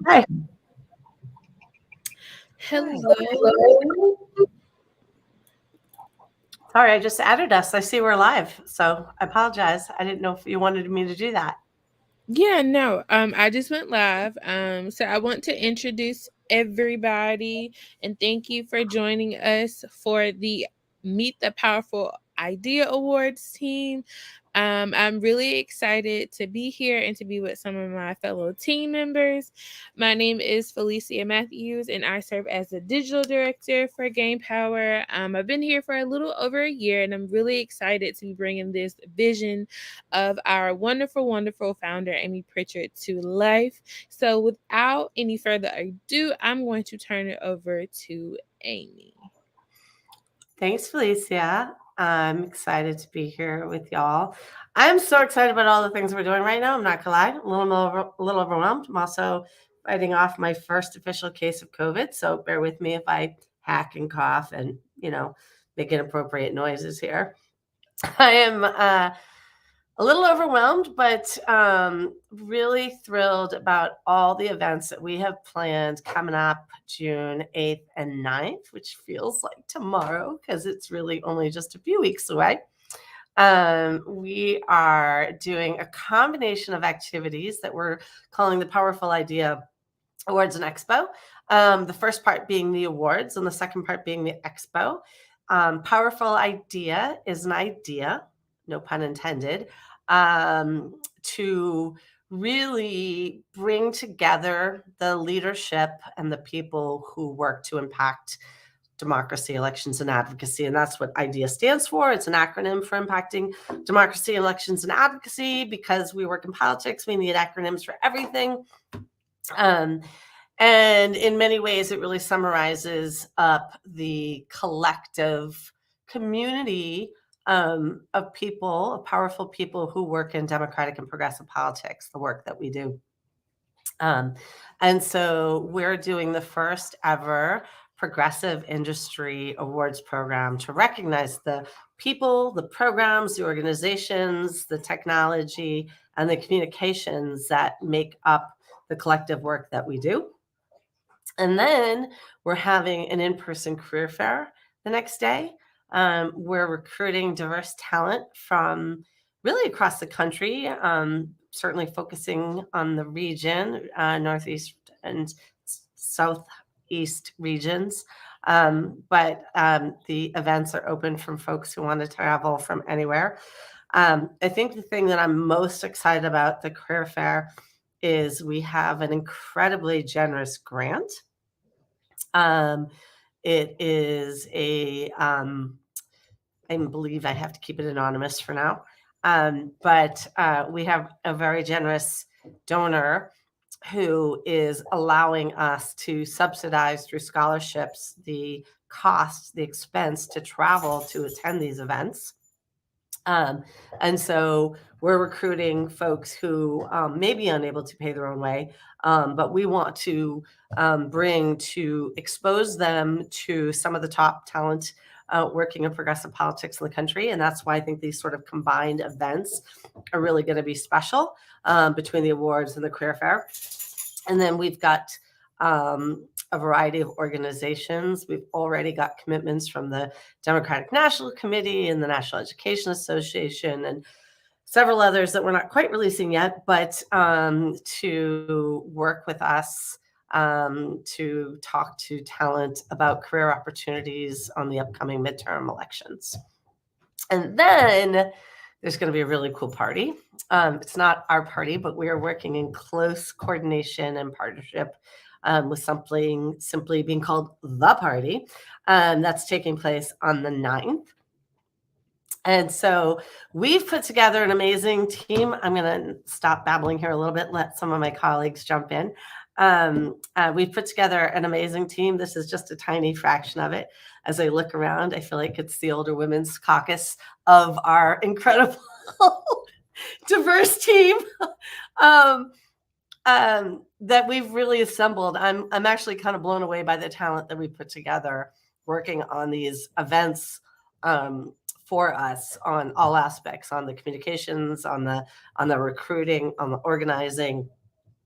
Hi. Hello. Hello. Sorry, I just added us. I see we're live, so I apologize. I didn't know if you wanted me to do that. Yeah, no. I just went live. So I want to introduce everybody and thank you for joining us for the Meet the Powerful Idea Awards team. I'm really excited to be here and to be with some of my fellow team members. My name is Felicia Matthews, and I serve as the digital director for GAINPower. I've been here for a little over a year, and I'm really excited to be bringing this vision of our wonderful, wonderful founder, Amy Pritchard, to life. So, without any further ado, I'm going to turn it over to Amy. Thanks, Felicia. I'm excited to be here with y'all. I'm so excited about all the things we're doing right now. I'm not gonna lie, a little overwhelmed. I'm also fighting off my first official case of COVID, so bear with me if I hack and cough and make inappropriate noises here. I am a little overwhelmed, but really thrilled about all the events that we have planned coming up June 8th and 9th, which feels like tomorrow because it's really only just a few weeks away. We are doing a combination of activities that we're calling the Powerful Idea Awards and Expo. The first part being the awards and the second part being the expo. Powerful Idea is an idea, no pun intended, to really bring together the leadership and the people who work to impact democracy, elections, and advocacy. And that's what IDEA stands for. It's an acronym for impacting democracy, elections, and advocacy. Because we work in politics, we need acronyms for everything. And in many ways, it really summarizes up the collective community of people, of powerful people who work in democratic and progressive politics, the work that we do. And so we're doing the first ever Progressive Industry Awards program to recognize the people, the programs, the organizations, the technology, and the communications that make up the collective work that we do. And then we're having an in-person career fair the next day. We're recruiting diverse talent from really across the country, certainly focusing on the region, Northeast and Southeast regions. But the events are open from folks who want to travel from anywhere. I think the thing that I'm most excited about the career fair is we have an incredibly generous grant. It is I believe I have to keep it anonymous for now. But we have a very generous donor who is allowing us to subsidize through scholarships the cost, the expense to travel to attend these events. And so we're recruiting folks who may be unable to pay their own way, but we want to bring to expose them to some of the top talent working in progressive politics in the country. And that's why I think these sort of combined events are really going to be special between the awards and the career fair. And then we've got a variety of organizations. We've already got commitments from the Democratic National Committee and the National Education Association and several others that we're not quite releasing yet, but to work with us to talk to talent about career opportunities on the upcoming midterm elections. And then there's going to be a really cool party. It's not our party, but we are working in close coordination and partnership with something simply being called The Party. That's taking place on the 9th. And so we've put together an amazing team. I'm going to stop babbling here a little bit, let some of my colleagues jump in. We've put together an amazing team. This is just a tiny fraction of it. As I look around, I feel like it's the older women's caucus of our incredible diverse team that we've really assembled. I'm actually kind of blown away by the talent that we put together working on these events for us on all aspects, on the communications, on the recruiting, on the organizing.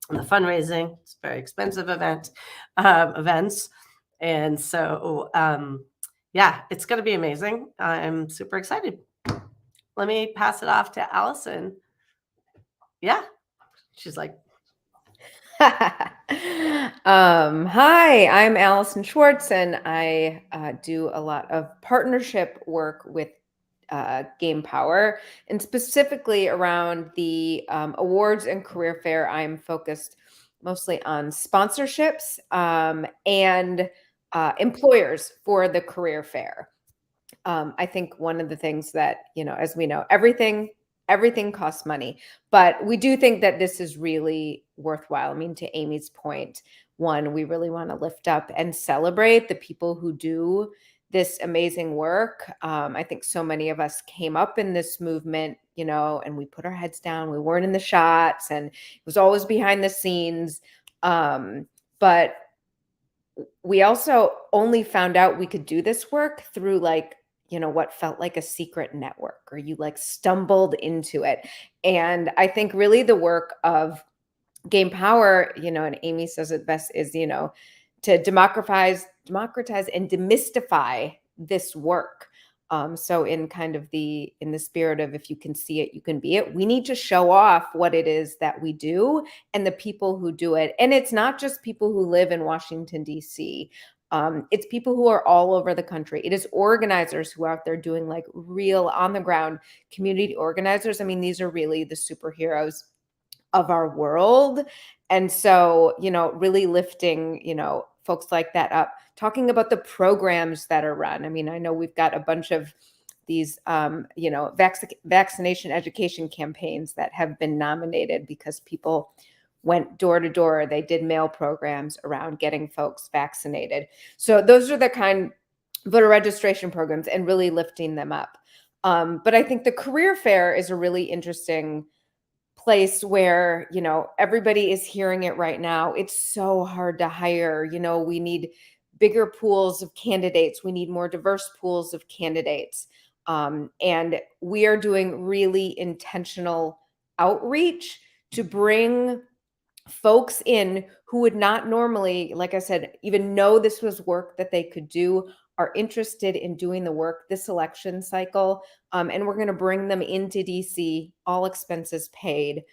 and the fundraising. It's a very expensive events. And so, yeah, it's going to be amazing. I'm super excited. Let me pass it off to Allison. Yeah, she's like, Hi, I'm Allison Schwartz, and I do a lot of partnership work with GAINPower, and specifically around the awards and career fair. I'm focused mostly on sponsorships and employers for the career fair. I think one of the things that, as we know, everything costs money, but we do think that this is really worthwhile. I mean, to Amy's point, one, we really want to lift up and celebrate the people who do this amazing work. I think so many of us came up in this movement, and we put our heads down. We weren't in the shots, and it was always behind the scenes. But we also only found out we could do this work through what felt like a secret network, or you stumbled into it. And I think really the work of GAINPower, and Amy says it best, is, to democratize and demystify this work. So in the spirit of, if you can see it, you can be it, we need to show off what it is that we do and the people who do it. And it's not just people who live in Washington, D.C. It's people who are all over the country. It is organizers who are out there doing real on the ground community organizers. I mean, these are really the superheroes of our world. And so, really lifting, folks like that up, talking about the programs that are run. I mean, I know we've got a bunch of these, vaccination education campaigns that have been nominated because people went door to door. They did mail programs around getting folks vaccinated. So those are the kind voter registration programs, and really lifting them up. But I think the career fair is a really interesting place where, everybody is hearing it right now. It's so hard to hire. We need bigger pools of candidates. We need more diverse pools of candidates. And we are doing really intentional outreach to bring folks in who would not normally, like I said, even know this was work that they could do, are interested in doing the work this election cycle. And we're going to bring them into DC, all expenses paid,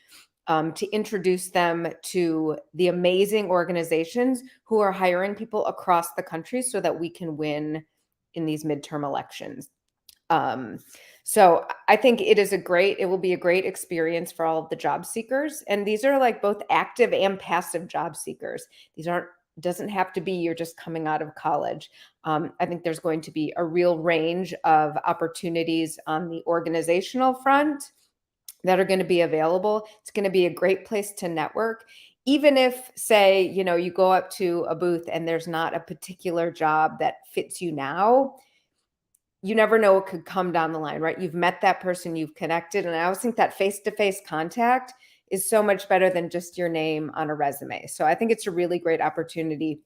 to introduce them to the amazing organizations who are hiring people across the country so that we can win in these midterm elections. So I think it will be a great experience for all of the job seekers. And these are both active and passive job seekers. Doesn't have to be you're just coming out of college. I think there's going to be a real range of opportunities on the organizational front that are going to be available. It's going to be a great place to network. Even if, say, you go up to a booth and there's not a particular job that fits you now, you never know what could come down the line, right? You've met that person, you've connected. And I always think that face-to-face contact is so much better than just your name on a resume. So I think it's a really great opportunity,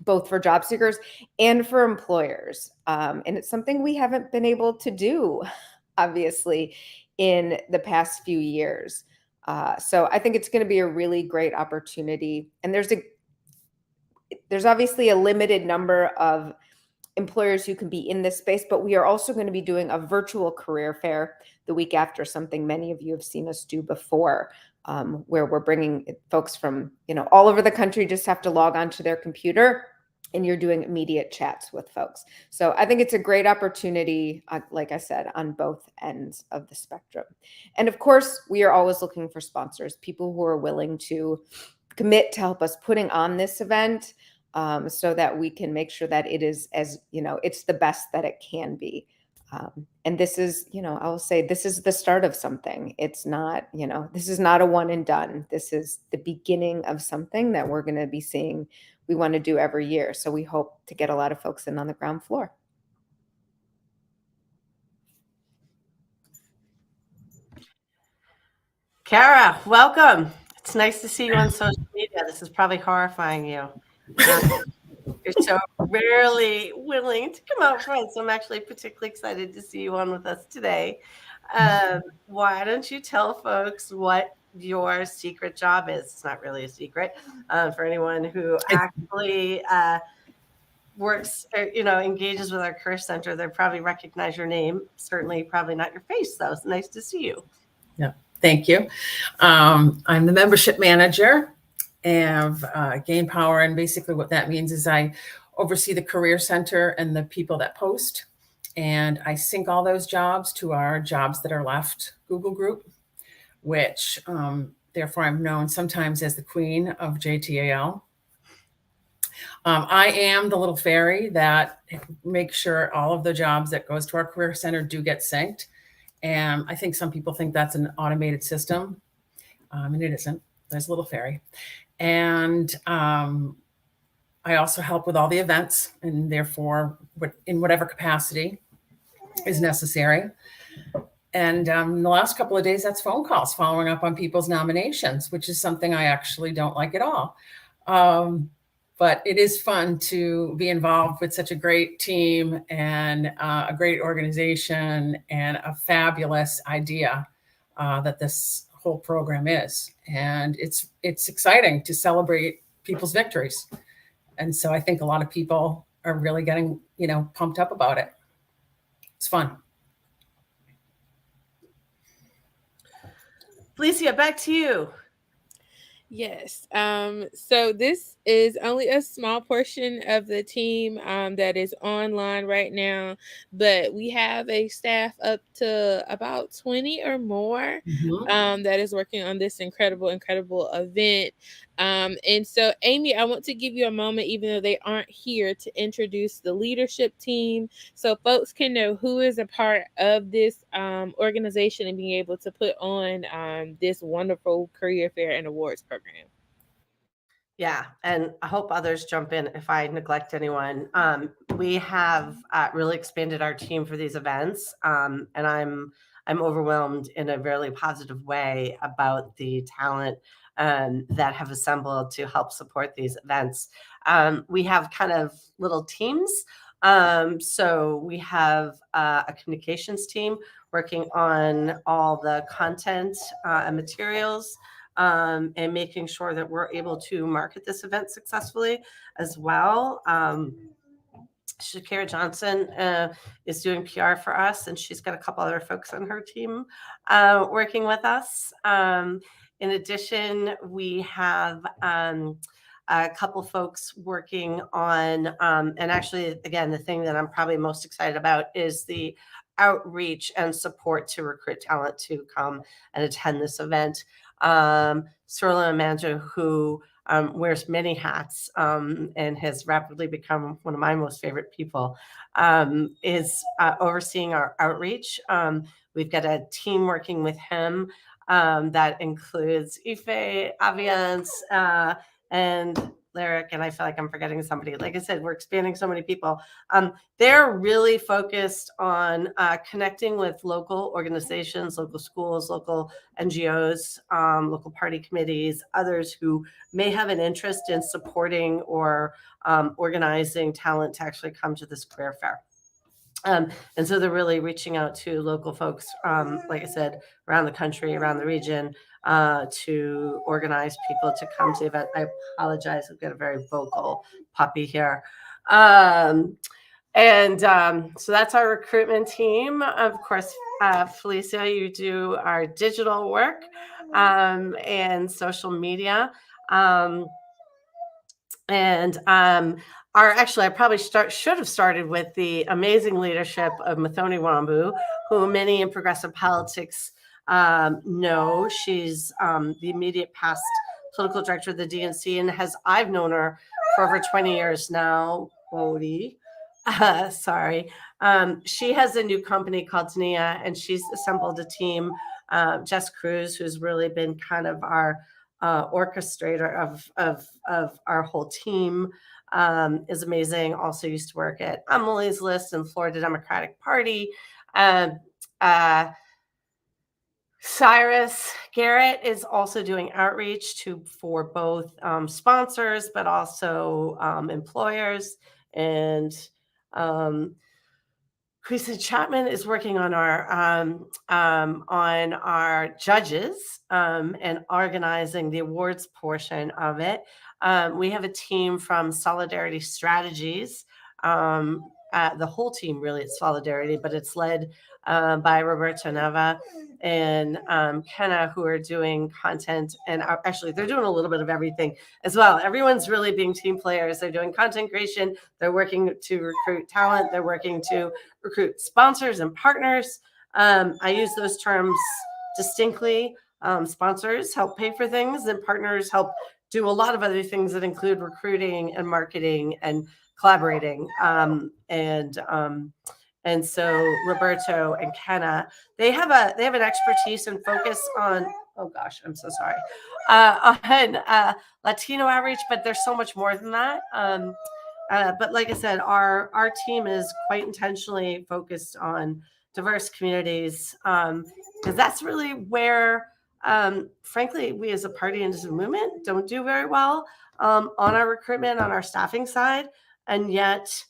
both for job seekers and for employers. And it's something we haven't been able to do, obviously, in the past few years. So I think it's going to be a really great opportunity. And there's obviously a limited number of employers who can be in this space, but we are also going to be doing a virtual career fair the week after, something many of you have seen us do before, where we're bringing folks from, all over the country, just have to log onto their computer, and you're doing immediate chats with folks. So I think it's a great opportunity, like I said, on both ends of the spectrum. And of course, we are always looking for sponsors, people who are willing to commit to help us putting on this event, so that we can make sure that it is, as it's the best that it can be. And this is, I will say, this is the start of something. It's not, this is not a one and done. This is the beginning of something that we're going to be seeing we want to do every year. So we hope to get a lot of folks in on the ground floor. Kara, welcome. It's nice to see you on social media. This is probably horrifying you. You're so rarely willing to come out front, so I'm actually particularly excited to see you on with us today. Why don't you tell folks what your secret job is. It's not really a secret for anyone who actually works, engages with our career center. They probably recognize your name. Certainly, probably not your face, though. It's nice to see you. Yeah, thank you. I'm the membership manager of GAINPower, and basically what that means is I oversee the career center and the people that post, and I sync all those jobs to our jobs that are left Google group, which therefore I'm known sometimes as the queen of JTAL. I am the little fairy that makes sure all of the jobs that goes to our career center do get synced. And I think some people think that's an automated system, and it isn't. There's a little fairy. And I also help with all the events, and therefore in whatever capacity is necessary. And the last couple of days, that's phone calls following up on people's nominations, which is something I actually don't like at all. But it is fun to be involved with such a great team and a great organization and a fabulous idea that this whole program is. And it's exciting to celebrate people's victories. And so I think a lot of people are really getting, pumped up about it. It's fun. Felicia, back to you. Yes. So this is only a small portion of the team that is online right now, but we have a staff up to about 20 or more that is working on this incredible event. And so, Amy, I want to give you a moment, even though they aren't here, to introduce the leadership team so folks can know who is a part of this organization and being able to put on this wonderful career fair and awards program. Yeah, and I hope others jump in if I neglect anyone. We have really expanded our team for these events, and I'm overwhelmed in a really positive way about the talent that have assembled to help support these events. We have kind of little teams. So we have a communications team working on all the content and materials. And making sure that we're able to market this event successfully as well. Shakira Johnson is doing PR for us, and she's got a couple other folks on her team working with us. In addition, we have a couple folks working on, and actually, again, the thing that I'm probably most excited about is the outreach and support to recruit talent to come and attend this event. Sterling Amanda, who wears many hats and has rapidly become one of my most favorite people, is overseeing our outreach. We've got a team working with him that includes Ife, Aviance, and Lyric, and I feel like I'm forgetting somebody. Like I said, we're expanding so many people. They're really focused on connecting with local organizations, local schools, local NGOs, local party committees, others who may have an interest in supporting or organizing talent to actually come to this career fair. And so they're really reaching out to local folks, like I said, around the country, around the region, to organize people to come to the event. I apologize. I've got a very vocal puppy here. So that's our recruitment team. Of course, Felicia, you do our digital work and social media. I probably should have started with the amazing leadership of Mathoni Wambu, who many in progressive politics know. She's the immediate past political director of the DNC, and I've known her for over 20 years now. Sorry. She has a new company called Tania, and she's assembled a team. Jess Cruz, who's really been kind of our orchestrator of our whole team, is amazing. Also used to work at Emily's List and Florida Democratic Party. Cyrus Garrett is also doing outreach for both sponsors, but also employers. And Kristen Chapman is working on our judges and organizing the awards portion of it. We have a team from Solidarity Strategies. The whole team really is Solidarity, but it's led by Roberto Nava and Kenna, who are doing content, and actually they're doing a little bit of everything as well. Everyone's really being team players. They're doing content creation. They're working to recruit talent. They're working to recruit sponsors and partners. I use those terms distinctly. Sponsors help pay for things, and partners help do a lot of other things that include recruiting and marketing and collaborating. And so Roberto and Kenna, they have an expertise and focus on, oh gosh, I'm so sorry, on Latino outreach, but there's so much more than that. But like I said, our team is quite intentionally focused on diverse communities, because that's really where, frankly, we as a party and as a movement don't do very well on our recruitment, on our staffing side. And yet,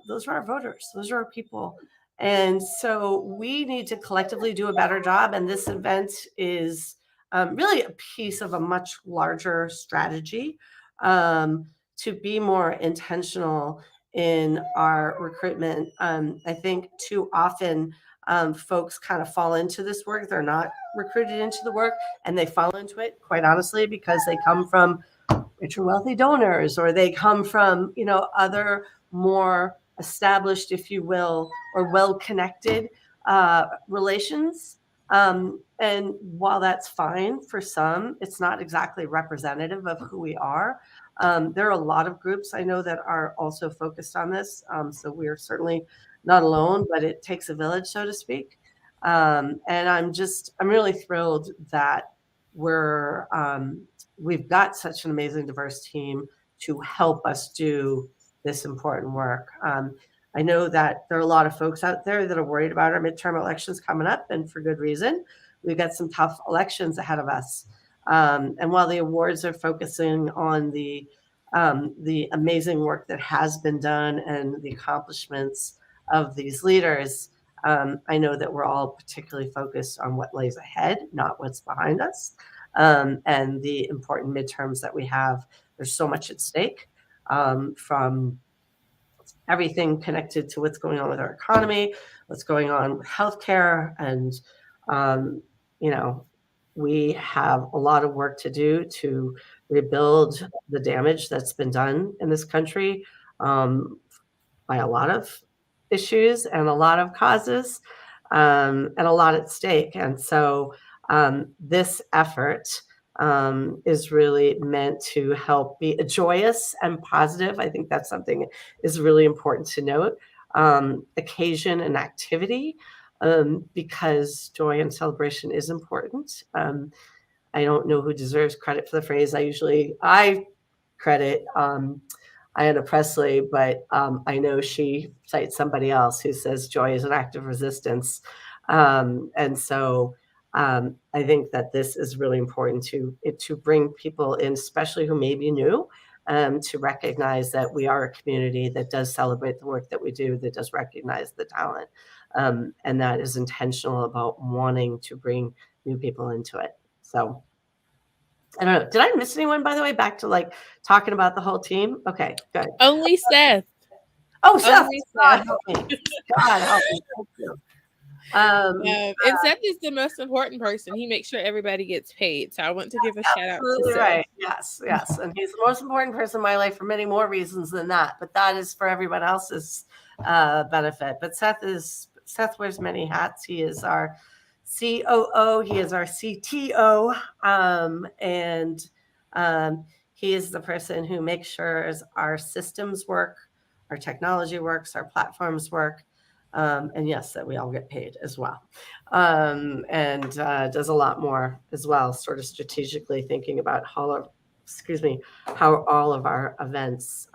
those are our voters. Those are our people. And so we need to collectively do a better job. And this event is really a piece of a much larger strategy to be more intentional in our recruitment. I think too often folks kind of fall into this work. They're not recruited into the work, and they fall into it, quite honestly, because they come from rich or wealthy donors, or they come from, other more established, if you will, or well-connected relations. And while that's fine for some, it's not exactly representative of who we are. There are a lot of groups I know that are also focused on this. So we're certainly not alone, but it takes a village, so to speak. And I'm really thrilled that we've got such an amazing diverse team to help us do this important work. I know that there are a lot of folks out there that are worried about our midterm elections coming up, and for good reason. We've got some tough elections ahead of us. And while the awards are focusing on the amazing work that has been done and the accomplishments of these leaders, I know that we're all particularly focused on what lays ahead, not what's behind us. And the important midterms that we have. There's so much at stake, from everything connected to what's going on with our economy, what's going on with healthcare, and we have a lot of work to do to rebuild the damage that's been done in this country by a lot of issues and a lot of causes, and a lot at stake. And so this effort is really meant to help be joyous and positive. I think that's something is really important to note. Occasion and activity, because joy and celebration is important. I don't know who deserves credit for the phrase. I credit Ayanna Pressley, but I know she cites somebody else who says joy is an act of resistance. And so I think that this is really important to bring people in, especially who may be new, to recognize that we are a community that does celebrate the work that we do, that does recognize the talent, and that is intentional about wanting to bring new people into it. So I don't know. Did I miss anyone, by the way? Back to talking about the whole team? Okay, good. Only Seth. Oh, Seth. Only God Seth. help me. God help me. Thank you. And Seth is the most important person. He makes sure everybody gets paid. So I want to give a shout out to Seth. Right. Yes. And he's the most important person in my life for many more reasons than that. But that is for everyone else's benefit. But Seth wears many hats. He is our COO. He is our CTO. And he is the person who makes sure our systems work, our technology works, our platforms work. And yes, that we all get paid as well. And does a lot more as well, sort of strategically thinking about how all of our events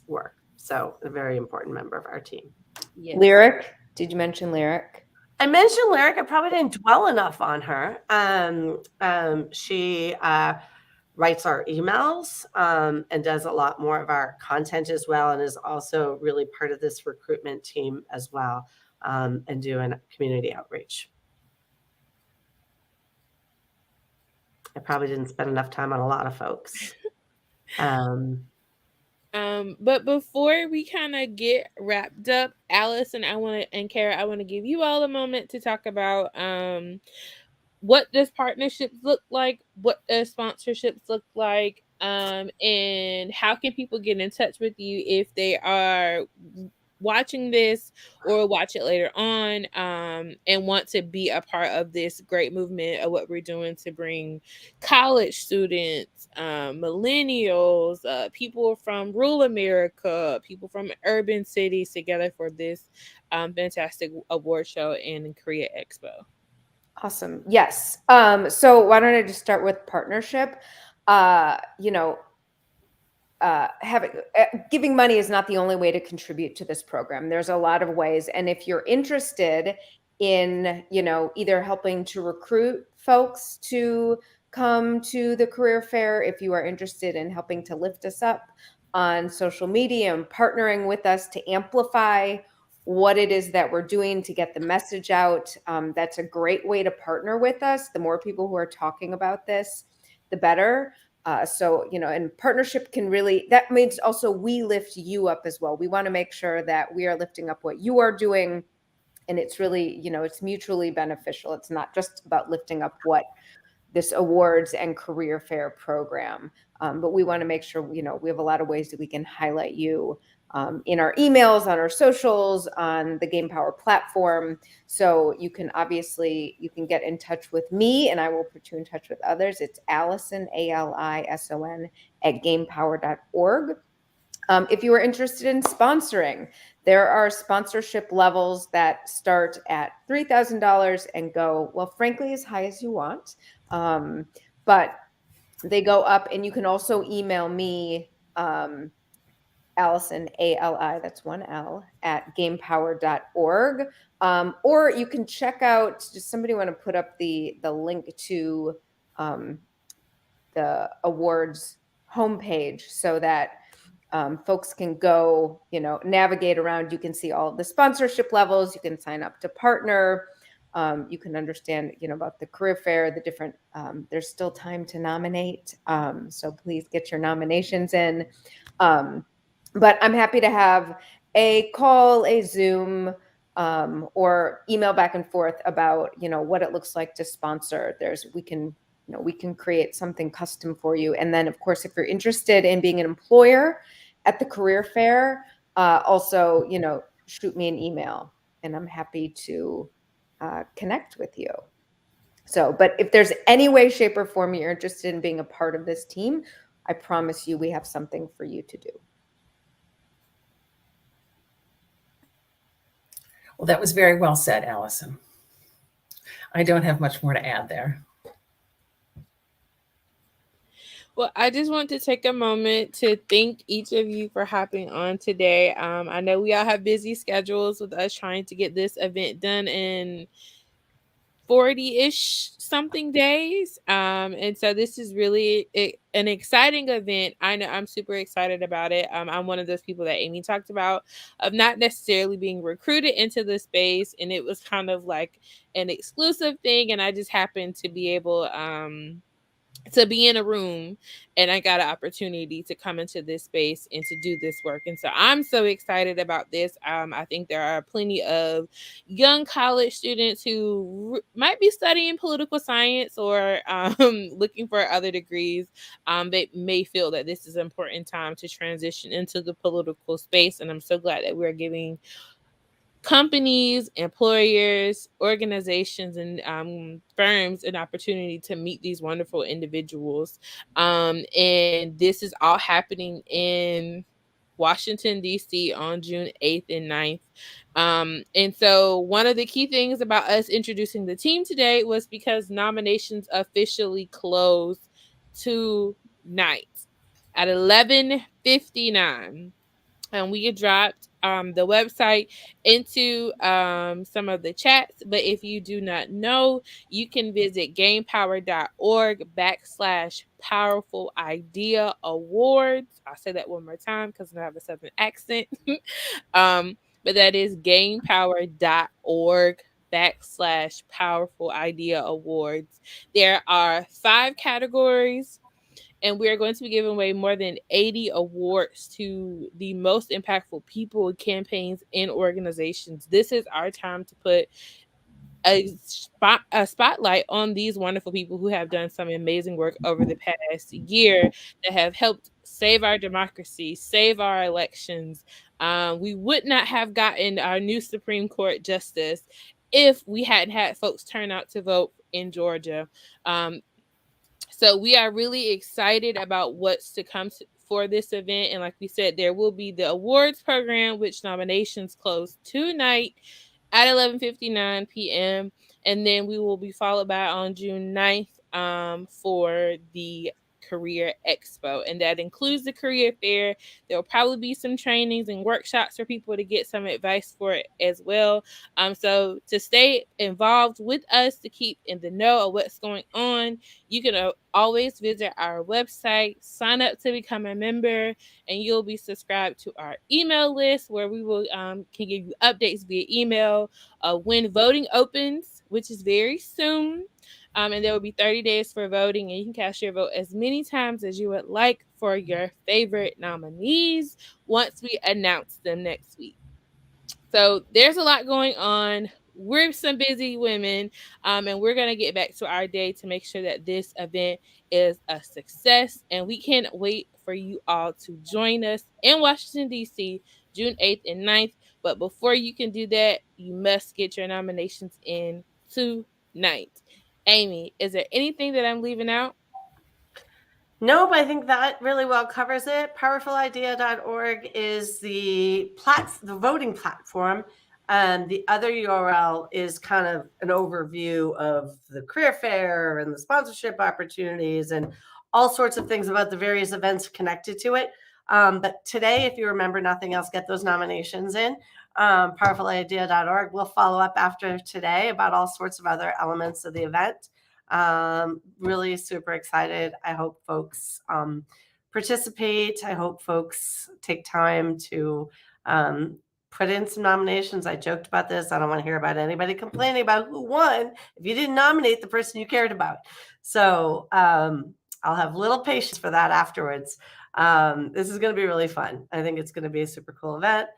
work. So a very important member of our team. Yes. Lyric. Did you mention Lyric? I mentioned Lyric. I probably didn't dwell enough on her. She writes our emails and does a lot more of our content as well, and is also really part of this recruitment team as well, and doing community outreach. I probably didn't spend enough time on a lot of folks. But before we kind of get wrapped up, Alice and Kara, I want to give you all a moment to talk about what does partnerships look like, what does sponsorships look like, and how can people get in touch with you if they are watching this or watch it later on, and want to be a part of this great movement of what we're doing to bring college students, millennials, people from rural America, people from urban cities together for this fantastic award show and Korea Expo. Awesome. Yes. So why don't I just start with partnership? Giving money is not the only way to contribute to this program. There's a lot of ways. And if you're interested in, either helping to recruit folks to come to the career fair, if you are interested in helping to lift us up on social media and partnering with us to amplify what it is that we're doing to get the message out, that's a great way to partner with us. The more people who are talking about this, the better. And partnership can really, that means also we lift you up as well. We want to make sure that we are lifting up what you are doing. And it's really, it's mutually beneficial. It's not just about lifting up what this awards and career fair program, but we want to make sure, we have a lot of ways that we can highlight you in our emails, on our socials, on the GAINPower platform. So you can get in touch with me and I will put you in touch with others. It's Allison, ALISON, at GAINPower.org. If you are interested in sponsoring, there are sponsorship levels that start at $3,000 and go, well, frankly, as high as you want. But they go up, and you can also email me, Allison, ALI, that's one L, at GAINPower.org. Or you can check out, does somebody want to put up the link to the awards homepage so that folks can go, navigate around. You can see all of the sponsorship levels. You can sign up to partner. You can understand, about the career fair, the different, there's still time to nominate. So please get your nominations in. But I'm happy to have a call, a Zoom, or email back and forth about, what it looks like to sponsor. We can create something custom for you. And then, of course, if you're interested in being an employer at the career fair, also, shoot me an email, and I'm happy to connect with you. So, but if there's any way, shape, or form you're interested in being a part of this team, I promise you we have something for you to do. Well, that was very well said, Allison. I don't have much more to add there. Well, I just want to take a moment to thank each of you for hopping on today. I know we all have busy schedules with us trying to get this event done in 40-ish something days. And so this is really an exciting event. I know I'm super excited about it. I'm one of those people that Amy talked about, of not necessarily being recruited into the space. And it was kind of like an exclusive thing. And I just happened to be able to be in a room, and I got an opportunity to come into this space and to do this work. And so I'm so excited about this. I think there are plenty of young college students who might be studying political science or looking for other degrees. They may feel that this is an important time to transition into the political space. And I'm so glad that we're giving companies, employers, organizations, and firms an opportunity to meet these wonderful individuals. And this is all happening in Washington, D.C. on June 8th and 9th. And so one of the key things about us introducing the team today was because nominations officially closed tonight at 11:59. And we dropped the website into some of the chats. But if you do not know, you can visit gainpower.org/powerful idea awards. I'll say that one more time because I have a Southern accent. But that is gainpower.org/powerful idea awards. There are 5 categories, and we are going to be giving away more than 80 awards to the most impactful people, campaigns, and organizations. This is our time to put a spotlight on these wonderful people who have done some amazing work over the past year that have helped save our democracy, save our elections. We would not have gotten our new Supreme Court justice if we hadn't had folks turn out to vote in Georgia. So we are really excited about what's to come for this event. And like we said, there will be the awards program, which nominations close tonight at 11:59 p.m. And then we will be followed by on June 9th for the Career Expo. And that includes the career fair. There will probably be some trainings and workshops for people to get some advice for it as well. So to stay involved with us, to keep in the know of what's going on, you can always visit our website, sign up to become a member, and you'll be subscribed to our email list where we will can give you updates via email when voting opens, which is very soon. And there will be 30 days for voting, and you can cast your vote as many times as you would like for your favorite nominees once we announce them next week. So there's a lot going on. We're some busy women, and we're going to get back to our day to make sure that this event is a success. And we can't wait for you all to join us in Washington, D.C., June 8th and 9th. But before you can do that, you must get your nominations in tonight. Amy, is there anything that I'm leaving out? Nope, I think that really well covers it. Powerfulidea.org is the voting platform. The other URL is kind of an overview of the career fair and the sponsorship opportunities and all sorts of things about the various events connected to it. But today, if you remember nothing else, get those nominations in. Powerfulidea.org. We'll follow up after today about all sorts of other elements of the event. Really super excited. I hope folks participate. I hope folks take time to put in some nominations. I joked about this. I don't want to hear about anybody complaining about who won if you didn't nominate the person you cared about. So I'll have little patience for that afterwards. This is going to be really fun. I think it's going to be a super cool event.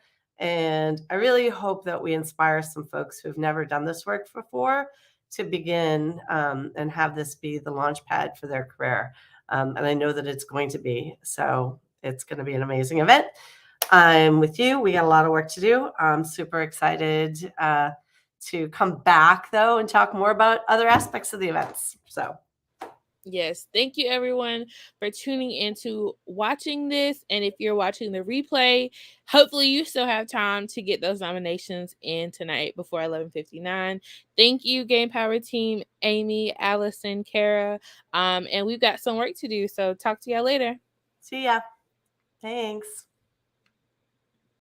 And I really hope that we inspire some folks who've never done this work before to begin and have this be the launch pad for their career. And I know that it's going to be. So it's going to be an amazing event. I'm with you. We got a lot of work to do. I'm super excited to come back, though, and talk more about other aspects of the events. So. Yes. Thank you, everyone, for tuning into watching this. And if you're watching the replay, hopefully you still have time to get those nominations in tonight before 11:59. Thank you, GAINPower team, Amy, Allison, Kara. And we've got some work to do. So talk to y'all later. See ya. Thanks.